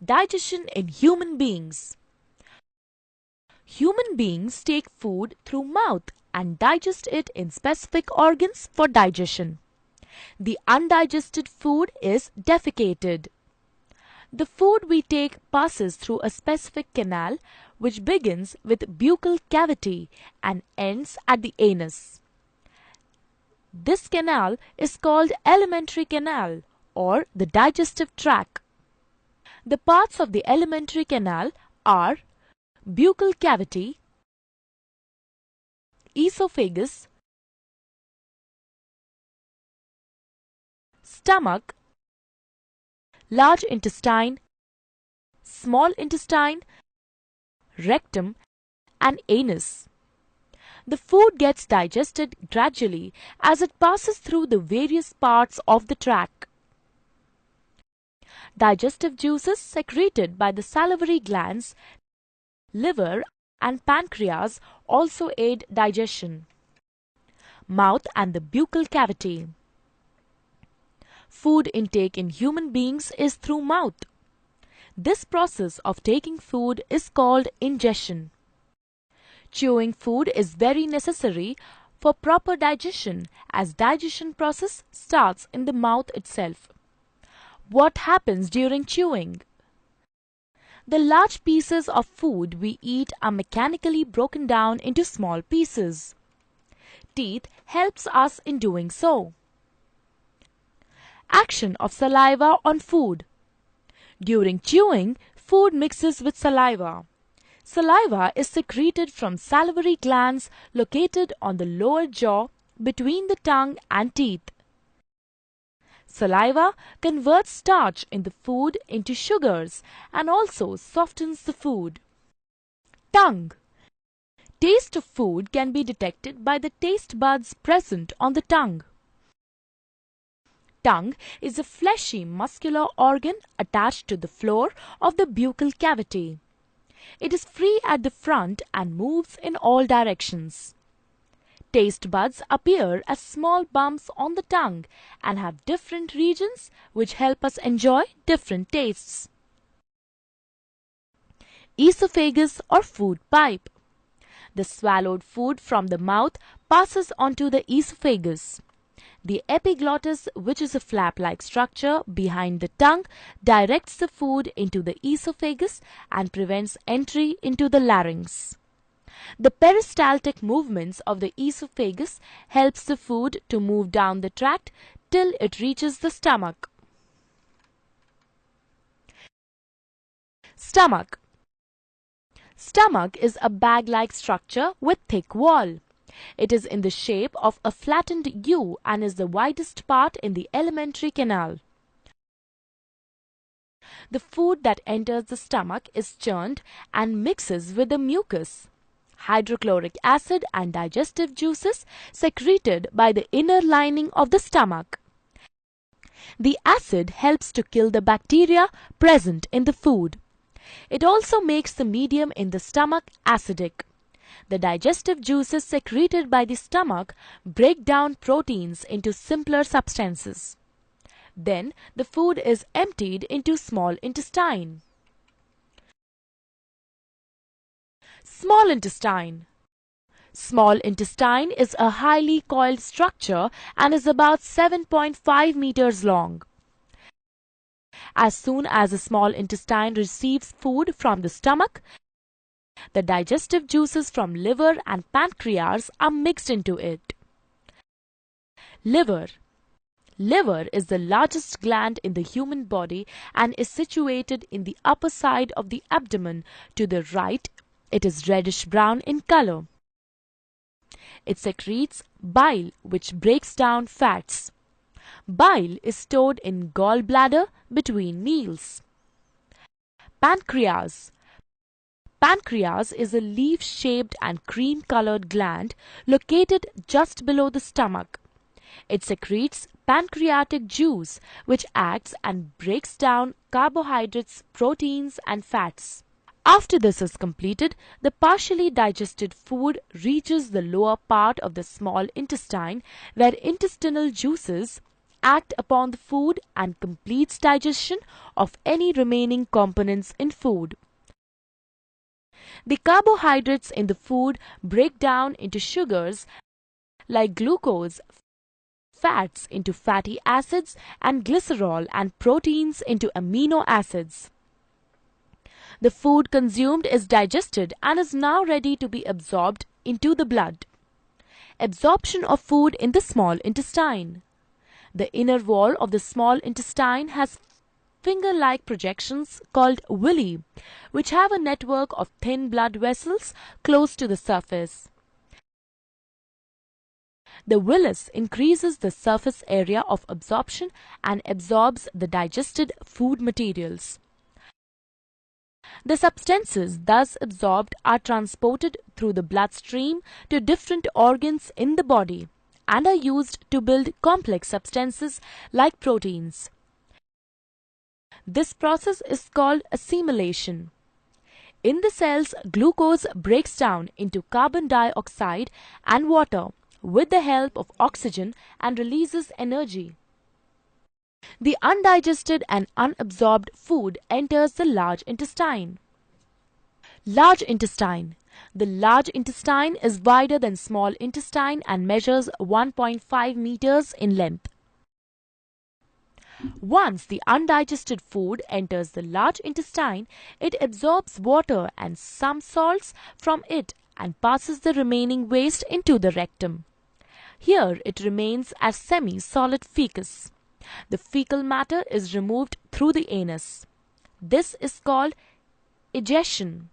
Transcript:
Digestion in human beings. Human beings take food through mouth and digest it in specific organs for digestion. The undigested food is defecated. The food we take passes through a specific canal which begins with buccal cavity and ends at the anus. This canal is called alimentary canal or the digestive tract. The parts of the alimentary canal are buccal cavity, esophagus, stomach, large intestine, small intestine, rectum, and anus. The food gets digested gradually as it passes through the various parts of the tract. Digestive juices secreted by the salivary glands, liver, and pancreas also aid digestion. Mouth and the buccal cavity. Food intake in human beings is through mouth. This process of taking food is called ingestion. Chewing food is very necessary for proper digestion as digestion process starts in the mouth itself. What happens during chewing? The large pieces of food we eat are mechanically broken down into small pieces. Teeth helps us in doing so. Action of saliva on food. During chewing, food mixes with saliva. Saliva is secreted from salivary glands located on the lower jaw between the tongue and teeth. Saliva converts starch in the food into sugars and also softens the food. Tongue. Taste of food can be detected by the taste buds present on the tongue. Tongue is a fleshy muscular organ attached to the floor of the buccal cavity. It is free at the front and moves in all directions. Taste buds appear as small bumps on the tongue and have different regions which help us enjoy different tastes. Esophagus or food pipe. The swallowed food from the mouth passes onto the esophagus. The epiglottis, which is a flap-like structure behind the tongue, directs the food into the esophagus and prevents entry into the larynx. The peristaltic movements of the esophagus helps the food to move down the tract till it reaches the stomach. Stomach. Stomach is a bag-like structure with thick wall. It is in the shape of a flattened U and is the widest part in the alimentary canal. The food that enters the stomach is churned and mixes with the mucus. Hydrochloric acid and digestive juices secreted by the inner lining of the stomach. The acid helps to kill the bacteria present in the food. It also makes the medium in the stomach acidic. The digestive juices secreted by the stomach break down proteins into simpler substances. Then the food is emptied into small intestine. Small intestine. Small intestine is a highly coiled structure and is about 7.5 meters long. As soon as the small intestine receives food from the stomach, the digestive juices from liver and pancreas are mixed into it. Liver. Liver is the largest gland in the human body and is situated in the upper side of the abdomen. To the right, it is reddish-brown in color. It secretes bile, which breaks down fats. Bile is stored in gallbladder between meals. Pancreas. Pancreas is a leaf-shaped and cream-colored gland located just below the stomach. It secretes pancreatic juice, which acts and breaks down carbohydrates, proteins, and fats. After this is completed, the partially digested food reaches the lower part of the small intestine, where intestinal juices act upon the food and completes digestion of any remaining components in food. The carbohydrates in the food break down into sugars like glucose, fats into fatty acids, and glycerol and proteins into amino acids. The food consumed is digested and is now ready to be absorbed into the blood. Absorption of food in the small intestine. The inner wall of the small intestine has finger-like projections called villi, which have a network of thin blood vessels close to the surface. The villus increases the surface area of absorption and absorbs the digested food materials. The substances thus absorbed are transported through the bloodstream to different organs in the body and are used to build complex substances like proteins. This process is called assimilation. In the cells, glucose breaks down into carbon dioxide and water with the help of oxygen and releases energy. The undigested and unabsorbed food enters the large intestine. Large intestine. The large intestine is wider than small intestine and measures 1.5 meters in length. Once the undigested food enters the large intestine, it absorbs water and some salts from it and passes the remaining waste into the rectum. Here it remains as semi-solid fecus. The fecal matter is removed through the anus. This is called egestion.